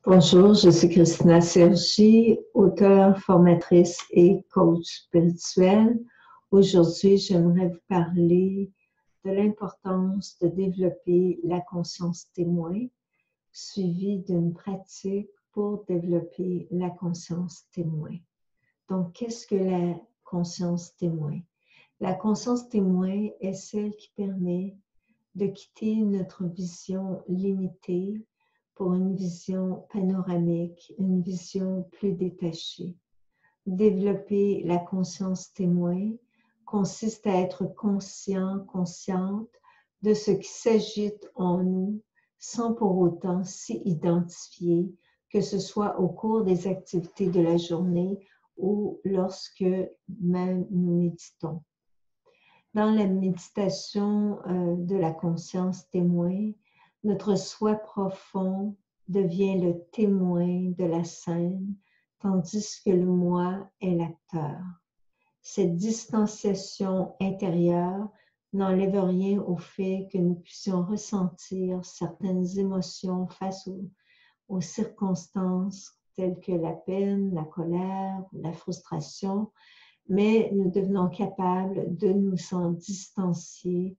Bonjour, je suis Christina Sergi, auteure, formatrice et coach spirituel. Aujourd'hui, j'aimerais vous parler de l'importance de développer la conscience témoin, suivie d'une pratique pour développer la conscience témoin. Donc, qu'est-ce que la conscience témoin? La conscience témoin est celle qui permet de quitter notre vision limitée pour une vision panoramique, une vision plus détachée. Développer la conscience témoin consiste à être conscient, consciente de ce qui s'agite en nous sans pour autant s'y identifier, que ce soit au cours des activités de la journée ou lorsque même nous méditons. Dans la méditation de la conscience témoin, notre soi profond devient le témoin de la scène, tandis que le moi est l'acteur. Cette distanciation intérieure n'enlève rien au fait que nous puissions ressentir certaines émotions face aux circonstances telles que la peine, la colère, la frustration, mais nous devenons capables de nous en distancier,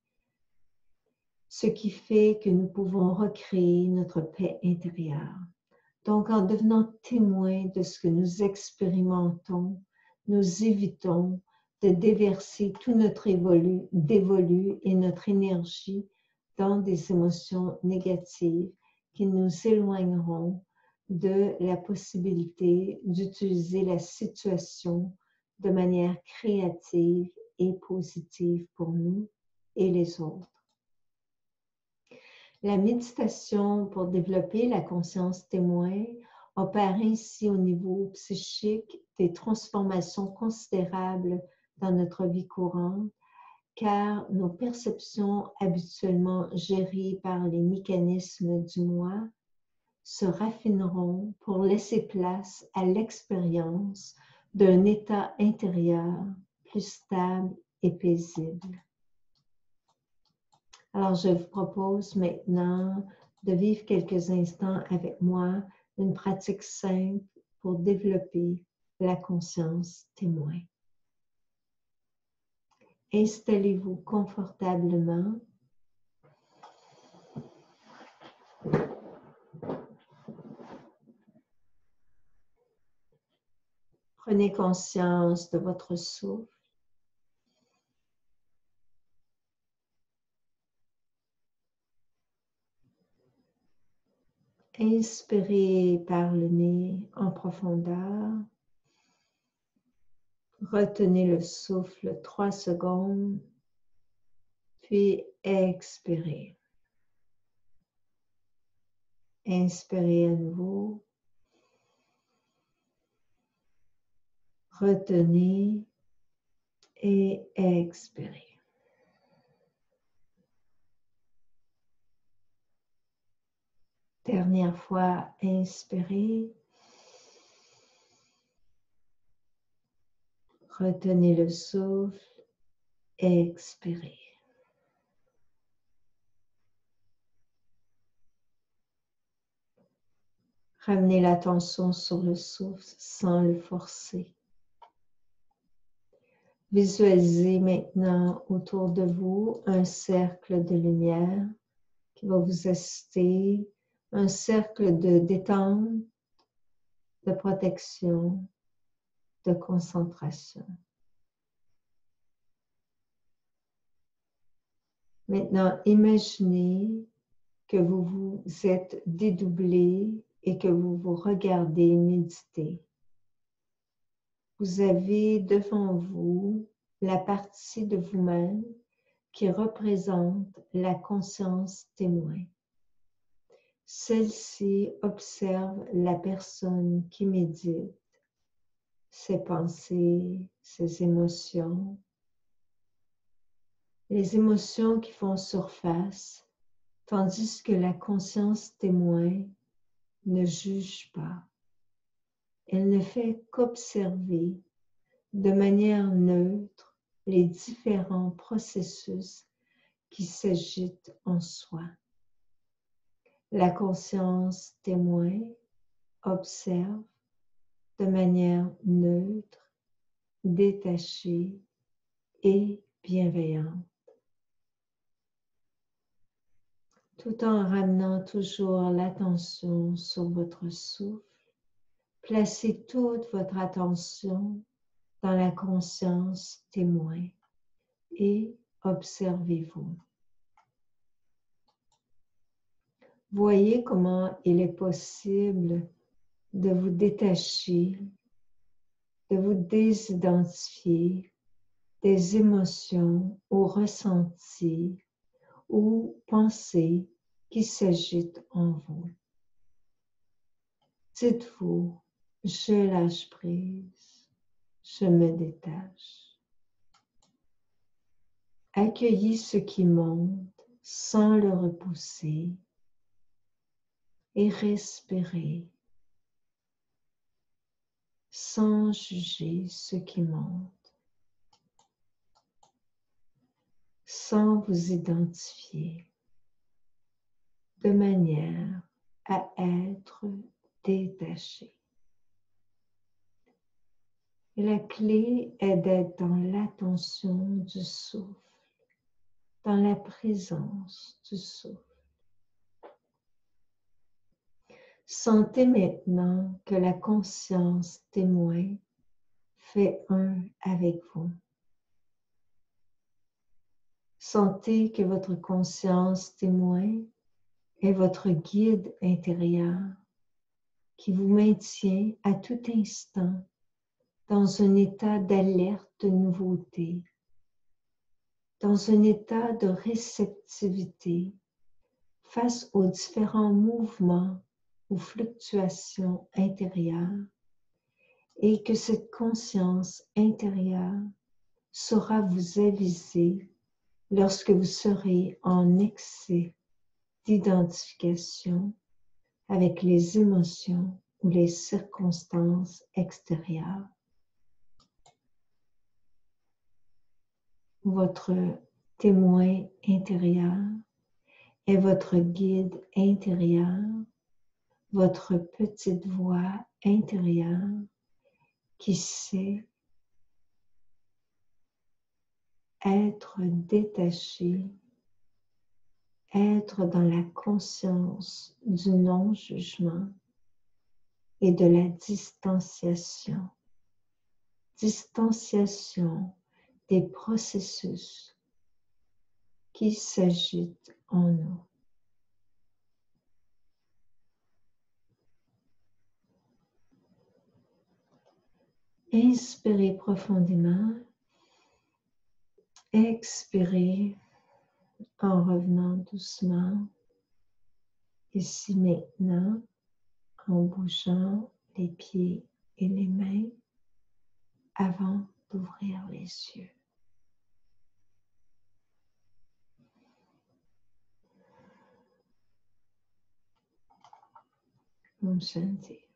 ce qui fait que nous pouvons recréer notre paix intérieure. Donc, en devenant témoins de ce que nous expérimentons, nous évitons de déverser tout notre dévolu et notre énergie dans des émotions négatives qui nous éloigneront de la possibilité d'utiliser la situation de manière créative et positive pour nous et les autres. La méditation pour développer la conscience témoin opère ainsi au niveau psychique des transformations considérables dans notre vie courante, car nos perceptions habituellement gérées par les mécanismes du moi se raffineront pour laisser place à l'expérience d'un état intérieur plus stable et paisible. Alors, je vous propose maintenant de vivre quelques instants avec moi une pratique simple pour développer la conscience témoin. Installez-vous confortablement. Prenez conscience de votre souffle. Inspirez par le nez en profondeur. Retenez le souffle 3 secondes, puis expirez. Inspirez à nouveau. Retenez et expirez. Dernière fois, inspirez. Retenez le souffle, expirez. Ramenez l'attention sur le souffle sans le forcer. Visualisez maintenant autour de vous un cercle de lumière qui va vous assister, un cercle de détente, de protection, de concentration. Maintenant, imaginez que vous vous êtes dédoublé et que vous vous regardez méditer. Vous avez devant vous la partie de vous-même qui représente la conscience témoin. Celle-ci observe la personne qui médite, ses pensées, ses émotions. Les émotions qui font surface, tandis que la conscience témoin ne juge pas. Elle ne fait qu'observer de manière neutre les différents processus qui s'agitent en soi. La conscience témoin observe de manière neutre, détachée et bienveillante, tout en ramenant toujours l'attention sur votre souffle. Placez toute votre attention dans la conscience témoin et observez-vous. Voyez comment il est possible de vous détacher, de vous désidentifier des émotions ou ressentis ou pensées qui s'agitent en vous. Dites-vous, je lâche prise, je me détache. Accueillez ce qui monte sans le repousser et respirez sans juger ce qui monte, sans vous identifier, de manière à être détaché. Et la clé est d'être dans l'attention du souffle, dans la présence du souffle. Sentez maintenant que la conscience témoin fait un avec vous. Sentez que votre conscience témoin est votre guide intérieur qui vous maintient à tout instant dans un état d'alerte de nouveauté, dans un état de réceptivité face aux différents mouvements ou fluctuations intérieures et que cette conscience intérieure saura vous aviser lorsque vous serez en excès d'identification avec les émotions ou les circonstances extérieures. Votre témoin intérieur est votre guide intérieur, votre petite voix intérieure qui sait être détaché, être dans la conscience du non-jugement et de la distanciation. Distanciation des processus qui s'agitent en nous. Inspirez profondément, expirez en revenant doucement, ici maintenant, en bougeant les pieds et les mains avant d'ouvrir les yeux. Om Shanti.